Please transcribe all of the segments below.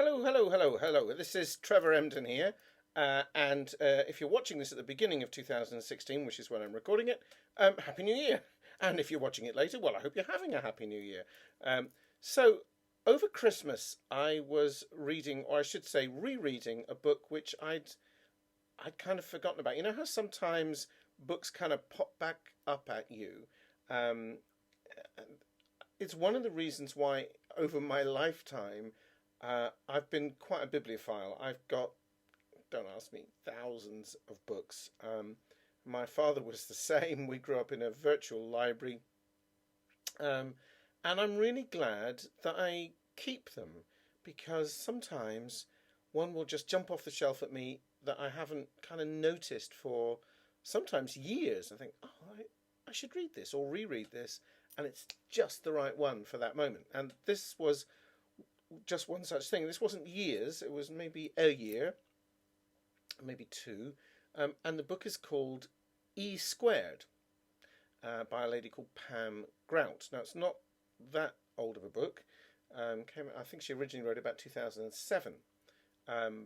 Hello, hello, hello, hello. This is Trevor Emdon here. And if you're watching this at the beginning of 2016, which is when I'm recording it, Happy New Year. And if you're watching it later, well, I hope you're having a Happy New Year. So, over Christmas, I was reading, or I should say, rereading a book which I'd kind of forgotten about. You know how sometimes books kind of pop back up at you? Um, it's one of the reasons why, over my lifetime, I've been quite a bibliophile. I've got, don't ask me, thousands of books. My father was the same. We grew up in a virtual library. Um, and I'm really glad that I keep them because sometimes one will just jump off the shelf at me that I haven't kind of noticed for sometimes years. I think, I should read this or reread this, and it's just the right one for that moment. And this was just one such thing. This wasn't years, it was maybe a year, maybe two. And the book is called E Squared by a lady called Pam Grout. Now, it's not that old of a book. I think she originally wrote it about 2007,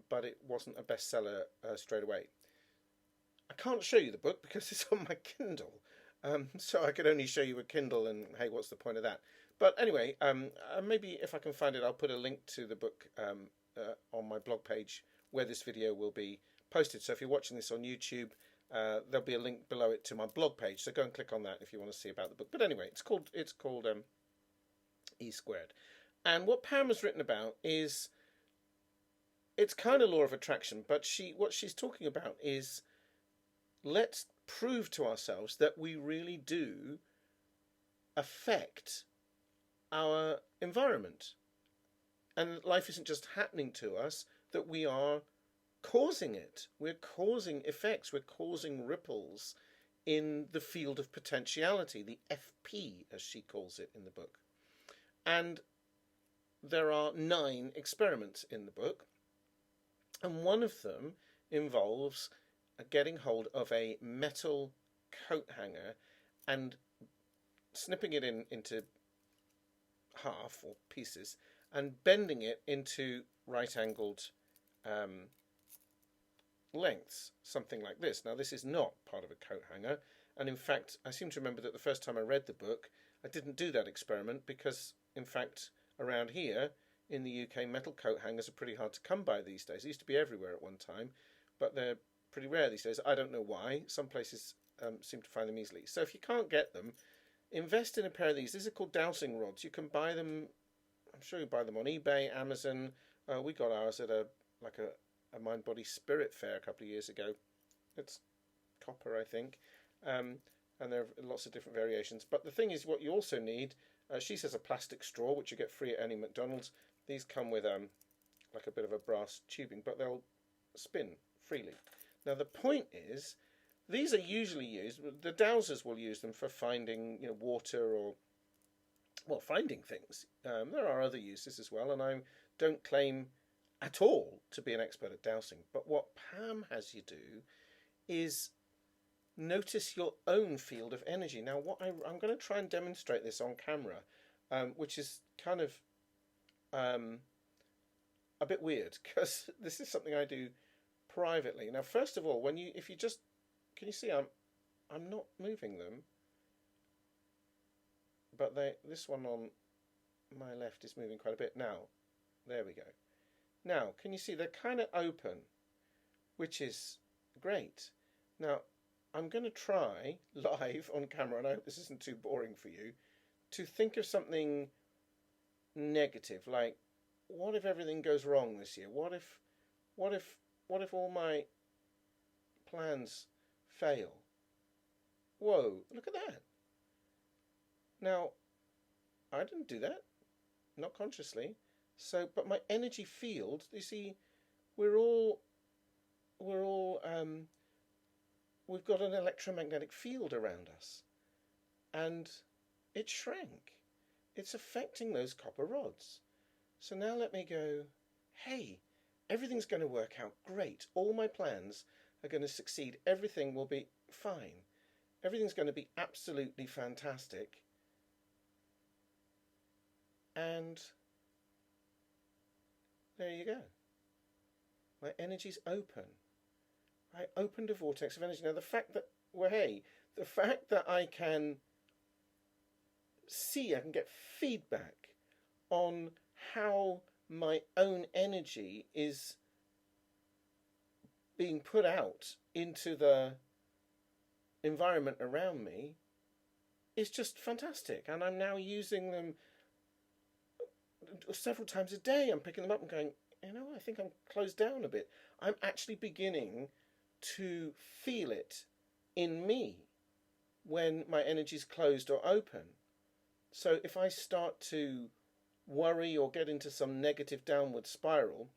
but it wasn't a bestseller straight away. I can't show you the book because it's on my Kindle. So I could only show you a Kindle, and hey, what's the point of that? But anyway, maybe if I can find it, I'll put a link to the book on my blog page where this video will be posted. So if you're watching this on YouTube, there'll be a link below it to my blog page. So go and click on that if you want to see about the book. But anyway, it's called E Squared, and what Pam has written about is it's kind of law of attraction, but what she's talking about is let's prove to ourselves that we really do affect our environment. And life isn't just happening to us, that we are causing it. We're causing effects, we're causing ripples in the field of potentiality, the FP, as she calls it in the book. And there are 9 experiments in the book, and one of them involves getting hold of a metal coat hanger and snipping it into half or pieces and bending it into right-angled lengths, something like this. Now, this is not part of a coat hanger, and in fact, I seem to remember that the first time I read the book, I didn't do that experiment because, in fact, around here in the UK, metal coat hangers are pretty hard to come by these days. They used to be everywhere at one time, but they're pretty rare these days. I don't know why. Some places seem to find them easily. So if you can't get them, invest in a pair of these. These are called dowsing rods. You can buy them, I'm sure you buy them on eBay, Amazon. We got ours at a Mind Body Spirit fair a couple of years ago. It's copper, I think. And there are lots of different variations. But the thing is, what you also need, she says a plastic straw, which you get free at any McDonald's. These come with like a bit of a brass tubing, but they'll spin freely. Now the point is, these are usually used, the dowsers will use them for finding water or, well, finding things. There are other uses as well, and I don't claim at all to be an expert at dowsing. But what Pam has you do is notice your own field of energy. Now, I'm going to try and demonstrate this on camera, which is kind of a bit weird because this is something I do privately. Now, first of all, can you see I'm not moving them, but this one on my left is moving quite a bit. Now, there we go. Now, can you see they're kind of open, which is great. Now, I'm going to try live on camera, and I hope this isn't too boring for you, to think of something negative, like what if everything goes wrong this year? What if all my plans fail? Whoa, look at that. Now, I didn't do that, not consciously. So, but my energy field, you see, we've got an electromagnetic field around us, and it shrank. It's affecting those copper rods. So now let me go, hey, everything's going to work out great. All my plans are going to succeed. Everything will be fine. Everything's going to be absolutely fantastic. And There you go. My energy's open. I opened a vortex of energy. Now the fact that, well, hey, the fact that I can see, I can get feedback on how my own energy is being put out into the environment around me is just fantastic. And I'm now using them several times a day. I'm picking them up and going, I think I'm closed down a bit. I'm actually beginning to feel it in me when my energy's closed or open. So if I start to worry or get into some negative downward spiral,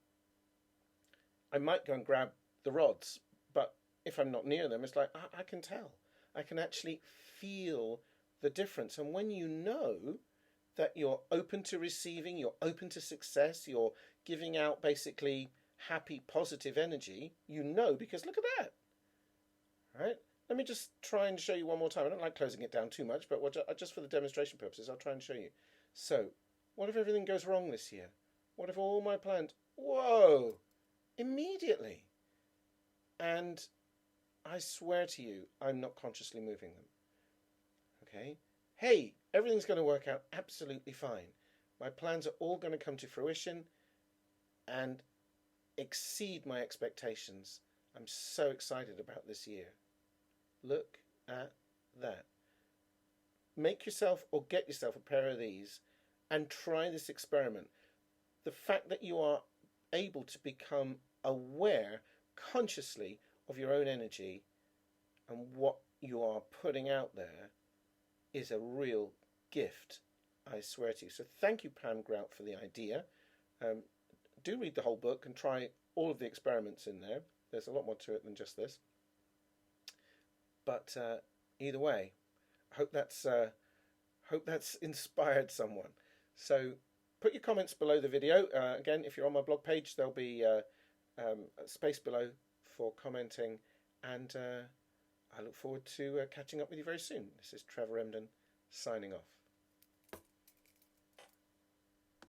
I might go and grab the rods, but if I'm not near them, it's like I can tell. I can actually feel the difference. And when you know that you're open to receiving, you're open to success, you're giving out basically happy, positive energy, because look at that. Right? Let me just try and show you one more time. I don't like closing it down too much, but just for the demonstration purposes, I'll try and show you. So, what if everything goes wrong this year? What if all my plans... Whoa! Immediately. And I swear to you, I'm not consciously moving them. Okay? Hey, everything's going to work out absolutely fine. My plans are all going to come to fruition and exceed my expectations. I'm so excited about this year. Look at that. Make yourself or get yourself a pair of these and try this experiment. The fact that you are able to become aware consciously of your own energy and what you are putting out there is a real gift, I swear to you. So thank you, Pam Grout, for the idea. Do read the whole book and try all of the experiments in there. There's a lot more to it than just this. But either way, hope that's inspired someone. So put your comments below the video. Again, if you're on my blog page, there'll be a space below for commenting. And I look forward to catching up with you very soon. This is Trevor Emdon signing off.